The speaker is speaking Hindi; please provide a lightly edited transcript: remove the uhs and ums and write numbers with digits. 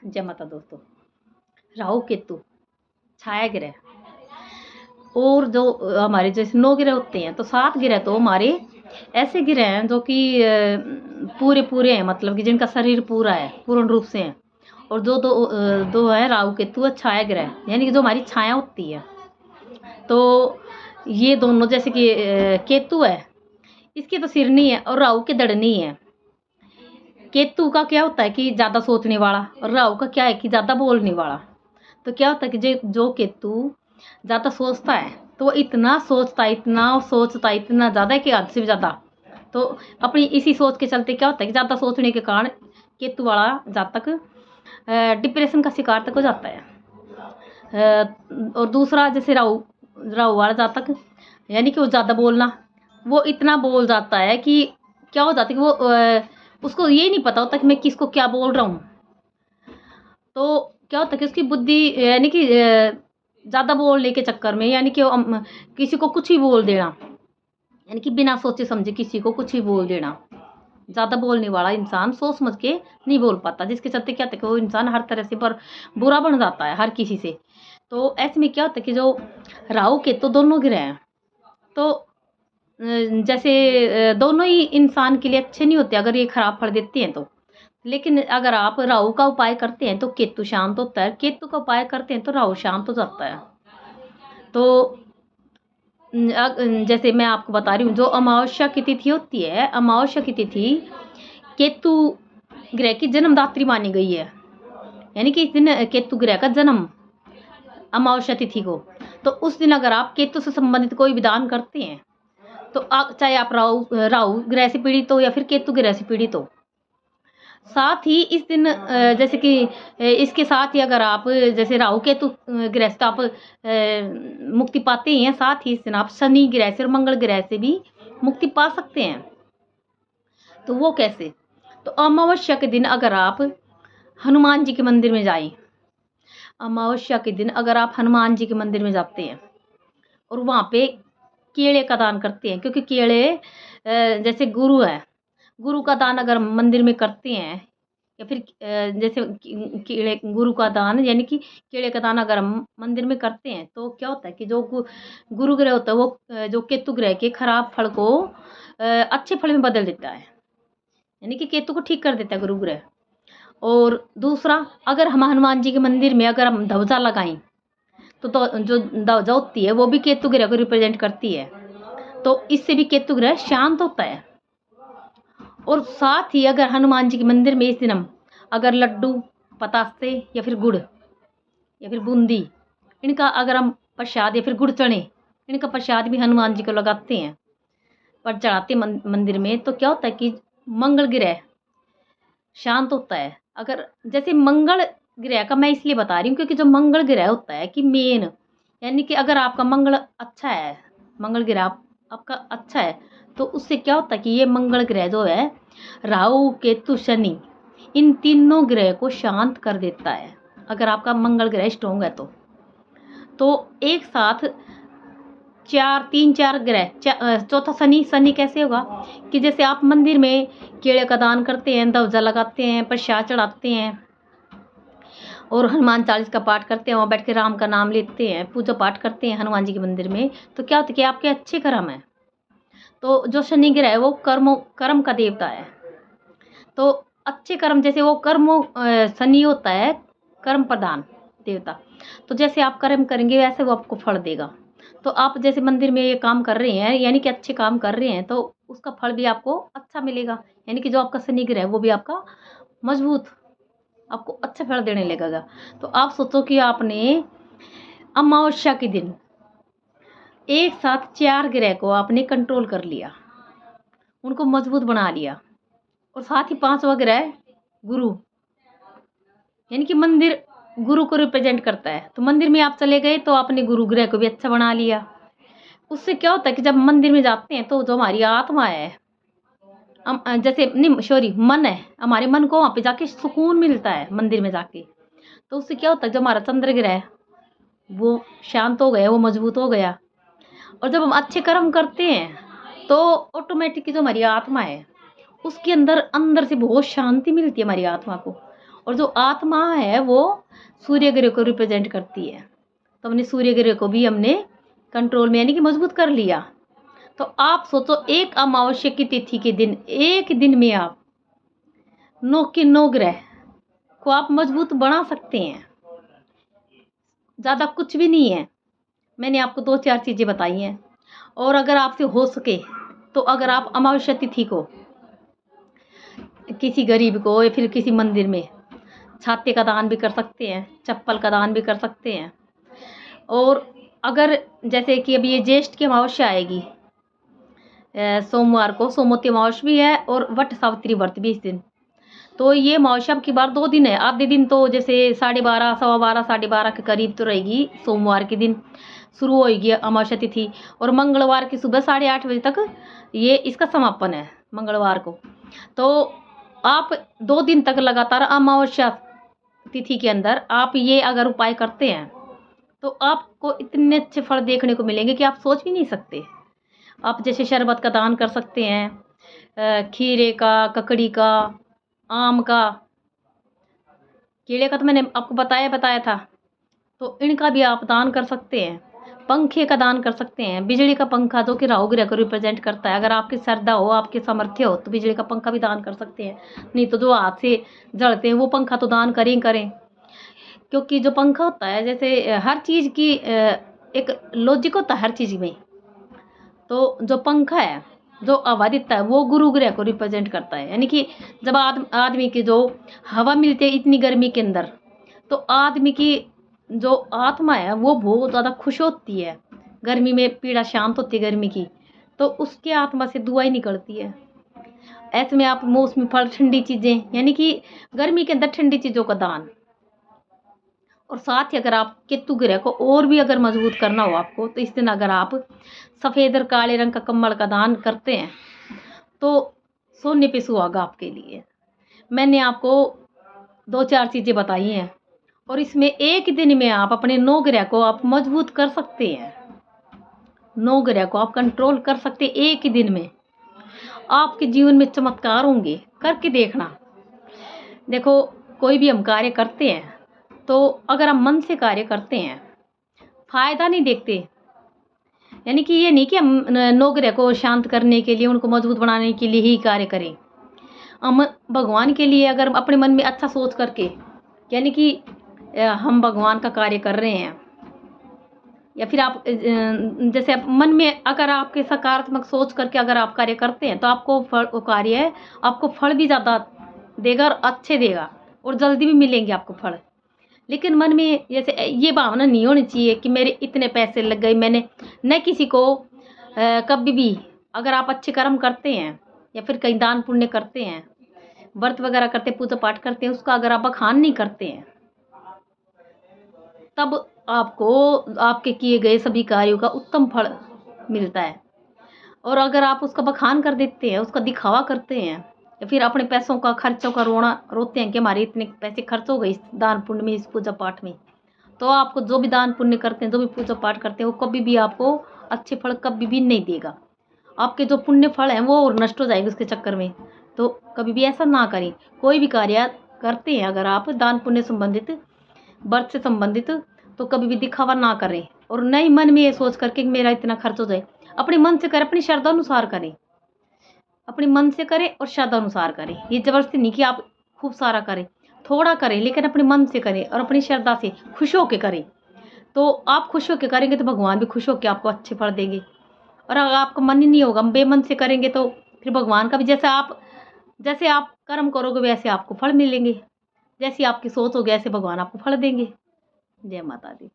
जय माता दोस्तों। राहु केतु छाया ग्रह और जो हमारे जैसे 9 ग्रह होते हैं तो 7 ग्रह तो हमारे ऐसे ग्रह हैं जो कि पूरे पूरे हैं, मतलब कि जिनका शरीर पूरा है, पूर्ण रूप से हैं। और जो दो है राहु केतु छाया ग्रह, यानी कि जो हमारी छाया होती है। तो ये दोनों जैसे कि केतु है, इसके तो सिर नहीं है और राहु के धड़ नहीं है। केतु का क्या होता है कि ज़्यादा सोचने वाला, और राहु का क्या है कि ज़्यादा बोलने वाला। तो क्या होता है कि जो केतु ज़्यादा सोचता है तो वो इतना सोचता है, इतना ज़्यादा है कि हद से भी ज़्यादा। तो अपनी इसी सोच के चलते क्या होता है कि ज़्यादा सोचने के कारण केतु वाला जातक डिप्रेशन का शिकार तक हो जाता है। और दूसरा जैसे राहु वाला जातक, यानी कि वो ज़्यादा बोलना, वो इतना बोल जाता है कि क्या हो जाता है कि वो उसको ये नहीं पता होता कि मैं किसको क्या बोल रहा हूँ। तो क्या होता है कि उसकी बुद्धि यानी कि ज़्यादा बोलने के चक्कर में, यानी कि किसी को कुछ ही बोल देना, यानी कि बिना सोचे समझे किसी को कुछ ही बोल देना। ज़्यादा बोलने वाला इंसान सोच समझ के नहीं बोल पाता, जिसके चलते क्या होता है कि वो इंसान हर तरह से पर बुरा बन जाता है हर किसी से। तो ऐसे में क्या होता है कि जो राहु केतु दोनों ग्रह हैं, तो जैसे दोनों ही इंसान के लिए अच्छे नहीं होते अगर ये खराब फल देते हैं तो। लेकिन अगर आप राहु का उपाय करते हैं तो केतु शांत होता है, केतु का उपाय करते हैं तो राहु शांत हो जाता है। तो जैसे मैं आपको बता रही हूँ, जो अमावस्या की तिथि होती है, अमावस्या की तिथि केतु ग्रह की जन्मदात्री मानी गई है, यानी कि इस दिन केतु ग्रह का जन्म अमावस्या तिथि को। तो उस दिन अगर आप केतु से संबंधित कोई विधान करते हैं तो चाहे आप राहु ग्रह से पीड़ित हो या फिर केतु ग्रह से पीड़ित हो, साथ ही इस दिन जैसे कि इसके साथ ही अगर आप जैसे राहु केतु ग्रह से आप मुक्ति पाते हैं, साथ ही इस दिन आप शनि ग्रह से और मंगल ग्रह से भी मुक्ति पा सकते हैं। तो वो कैसे? तो अमावस्या के दिन अगर आप हनुमान जी के मंदिर में जाएं, अमावस्या के दिन अगर आप हनुमान जी के मंदिर में जाते हैं और वहाँ पे केले का दान करते हैं, क्योंकि केले जैसे गुरु है, गुरु का दान अगर मंदिर में करते हैं, या फिर जैसे केले गुरु का दान, यानी कि केले का दान अगर हम मंदिर में करते हैं तो क्या होता है कि जो गुरु ग्रह होता है वो जो केतु ग्रह के खराब फल को अच्छे फल में बदल देता है, यानी कि केतु को ठीक कर देता है गुरु ग्रह। और दूसरा, अगर हम हनुमान जी के मंदिर में अगर हम ध्वजा लगाएं तो जो ध्वजा होती है वो भी केतु ग्रह को रिप्रेजेंट करती है, तो इससे भी केतु ग्रह शांत होता है। और साथ ही अगर हनुमान जी के मंदिर में इस दिन हम अगर लड्डू, पतासे या फिर गुड़ या फिर बूंदी, इनका अगर हम प्रसाद या फिर गुड़ चने, इनका प्रसाद भी हनुमान जी को लगाते हैं पर चढ़ाते मंदिर में, तो क्या होता है कि मंगल ग्रह शांत होता है। अगर जैसे मंगल ग्रह का मैं इसलिए बता रही हूँ क्योंकि जो मंगल ग्रह होता है कि मेन, यानी कि अगर आपका मंगल अच्छा है, मंगल ग्रह आपका अच्छा है, तो उससे क्या होता है कि ये मंगल ग्रह जो है राहु केतु शनि, इन तीनों ग्रह को शांत कर देता है अगर आपका मंगल ग्रह स्ट्रॉन्ग है तो एक साथ 3-4 ग्रह, चौथा शनि कैसे होगा कि जैसे आप मंदिर में केले का दान करते हैं, ध्वजा लगाते हैं, प्रसाद चढ़ाते हैं और हनुमान चालीस का पाठ करते हैं, वहाँ बैठ के राम का नाम लेते हैं, पूजा पाठ करते हैं हनुमान जी के मंदिर में, तो क्या होता है कि आपके अच्छे कर्म हैं। तो जो शनि ग्रह है वो कर्म का देवता है, तो अच्छे कर्म, जैसे वो शनि होता है कर्म प्रधान देवता, तो जैसे आप कर्म करेंगे वैसे वो आपको फल देगा। तो आप जैसे मंदिर में ये काम कर रहे हैं, यानी कि अच्छे काम कर रहे हैं, तो उसका फल भी आपको अच्छा मिलेगा, यानी कि जो आपका शनि ग्रह है वो भी आपका मजबूत, आपको अच्छा फल देने लगेगा। तो आप सोचो कि आपने अमावस्या के दिन एक साथ 4 ग्रह को आपने कंट्रोल कर लिया, उनको मजबूत बना लिया, और साथ ही 5वां ग्रह गुरु, यानी कि मंदिर गुरु को रिप्रेजेंट करता है, तो मंदिर में आप चले गए तो आपने गुरु ग्रह को भी अच्छा बना लिया। उससे क्या होता है कि जब मंदिर में जाते हैं तो जो हमारी आत्मा है, जैसे नहीं सॉरी मन है, हमारे मन को वहाँ पे जाके सुकून मिलता है मंदिर में जाके। तो उससे क्या होता है, जो हमारा चंद्र ग्रह है वो शांत हो गया, वो मजबूत हो गया। और जब हम अच्छे कर्म करते हैं तो ऑटोमेटिकली जो हमारी आत्मा है उसके अंदर से बहुत शांति मिलती है हमारी आत्मा को, और जो आत्मा है वो सूर्य ग्रह को रिप्रेजेंट करती है। तो हमने सूर्य ग्रह को भी हमने कंट्रोल में यानी कि मजबूत कर लिया। तो आप सोचो, एक अमावस्या की तिथि के दिन, एक दिन में आप 9 के 9 ग्रह को आप मजबूत बना सकते हैं। ज़्यादा कुछ भी नहीं है, मैंने आपको 2-4 चीज़ें बताई हैं। और अगर आपसे हो सके तो अगर आप अमावस्या तिथि को किसी गरीब को या फिर किसी मंदिर में छाते का दान भी कर सकते हैं, चप्पल का दान भी कर सकते हैं। और अगर जैसे कि अभी ये ज्येष्ठ की अमावस्या आएगी सोमवार को, सोमवती अमावस्या भी है और वट सावित्री व्रत भी इस दिन। तो ये अमावस्या की बार 2 दिन है। आधे दिन तो जैसे 12:30, 12:15, 12:30 के करीब तो रहेगी, सोमवार के दिन शुरू होगी अमावस्या तिथि, और मंगलवार की सुबह 8:30 बजे तक ये इसका समापन है, मंगलवार को। तो आप 2 दिन तक लगातार अमावस्या तिथि के अंदर आप ये अगर उपाय करते हैं तो आपको इतने अच्छे फल देखने को मिलेंगे कि आप सोच भी नहीं सकते। आप जैसे शरबत का दान कर सकते हैं, खीरे का, ककड़ी का, आम का, केले का तो मैंने आपको बताया था। तो इनका भी आप दान कर सकते हैं। पंखे का दान कर सकते हैं, बिजली का पंखा जो कि राहु ग्रह को रिप्रेजेंट करता है। अगर आपकी श्रद्धा हो, आपके सामर्थ्य हो तो बिजली का पंखा भी दान कर सकते हैं। नहीं तो जो हाथ से जलते हैं वो पंखा तो दान करें। क्योंकि जो पंखा होता है, जैसे हर चीज़ की एक लॉजिक होता है हर चीज़ में। तो जो पंखा है, जो हवा देता है, वो गुरु ग्रह को रिप्रेजेंट करता है। यानी कि जब आदमी की जो हवा मिलती है इतनी गर्मी के अंदर, तो आदमी की जो आत्मा है वो बहुत ज़्यादा खुश होती है। गर्मी में पीड़ा शांत होती है गर्मी की, तो उसके आत्मा से दुआएं निकलती है। ऐसे में आप मौसमी फल, ठंडी चीज़ें, यानी कि गर्मी के अंदर ठंडी चीज़ों का दान। और साथ ही अगर आप केतु ग्रह को और भी अगर मजबूत करना हो आपको, तो इस दिन अगर आप सफ़ेद और काले रंग का कम्बल का दान करते हैं तो सोने पे सुहागा आपके लिए। मैंने आपको 2-4 चीज़ें बताई हैं और इसमें एक दिन में आप अपने 9 ग्रह को आप मजबूत कर सकते हैं। 9 ग्रह को आप कंट्रोल कर सकते हैं एक ही दिन में। आपके जीवन में चमत्कार होंगे, करके देखना। देखो, कोई भी हम कार्य करते हैं तो अगर हम मन से कार्य करते हैं, फायदा नहीं देखते। यानी कि ये नहीं कि हम 9 ग्रह को शांत करने के लिए, उनको मजबूत बनाने के लिए ही कार्य करें। हम भगवान के लिए अगर अपने मन में अच्छा सोच करके, यानी कि हम भगवान का कार्य कर रहे हैं, या फिर आप जैसे आप मन में अगर आपके सकारात्मक सोच करके अगर आप कार्य करते हैं तो आपको कार्य है, आपको फल भी ज़्यादा देगा और अच्छे देगा और जल्दी भी मिलेंगे आपको फल। लेकिन मन में जैसे ये भावना नहीं होनी चाहिए कि मेरे इतने पैसे लग गए, मैंने न किसी को कभी भी, अगर आप अच्छे कर्म करते हैं या फिर कहीं दान पुण्य करते हैं, व्रत वगैरह करते, पूजा पाठ करते हैं, उसका अगर आप बखान नहीं करते हैं, तब आपको आपके किए गए सभी कार्यों का उत्तम फल मिलता है। और अगर आप उसका बखान कर देते हैं, उसका दिखावा करते हैं, या फिर अपने पैसों का, खर्चों का रोते हैं कि हमारे इतने पैसे खर्च हो गए इस दान पुण्य में, इस पूजा पाठ में, तो आपको जो भी दान पुण्य करते हैं, जो भी पूजा पाठ करते हैं, वो कभी भी आपको अच्छे फल कभी भी नहीं देगा। आपके जो पुण्य फल हैं वो और नष्ट हो जाएंगे उसके चक्कर में। तो कभी भी ऐसा ना करें। कोई भी कार्य करते हैं अगर आप दान पुण्य संबंधित, व्रत से संबंधित, तो कभी भी दिखावा ना करें और न ही मन में ये सोच करके कि मेरा इतना खर्च हो जाए। अपने मन से करें, अपनी श्रद्धा अनुसार करें, अपने मन से करें और श्रद्धा अनुसार करें। ये जबरदस्ती नहीं कि आप खूब सारा करें, थोड़ा करें, लेकिन अपने मन से करें और अपनी श्रद्धा से खुश होकर करें। तो आप खुश होकर करेंगे तो भगवान भी खुश होकर आपको अच्छे फल देंगे। और अगर आपका मन ही नहीं होगा, बेमन से करेंगे, तो फिर भगवान का भी जैसे आप कर्म करोगे वैसे आपको फल मिलेंगे। जैसी आपकी सोच होगी ऐसे भगवान आपको फल देंगे। जय माता दी।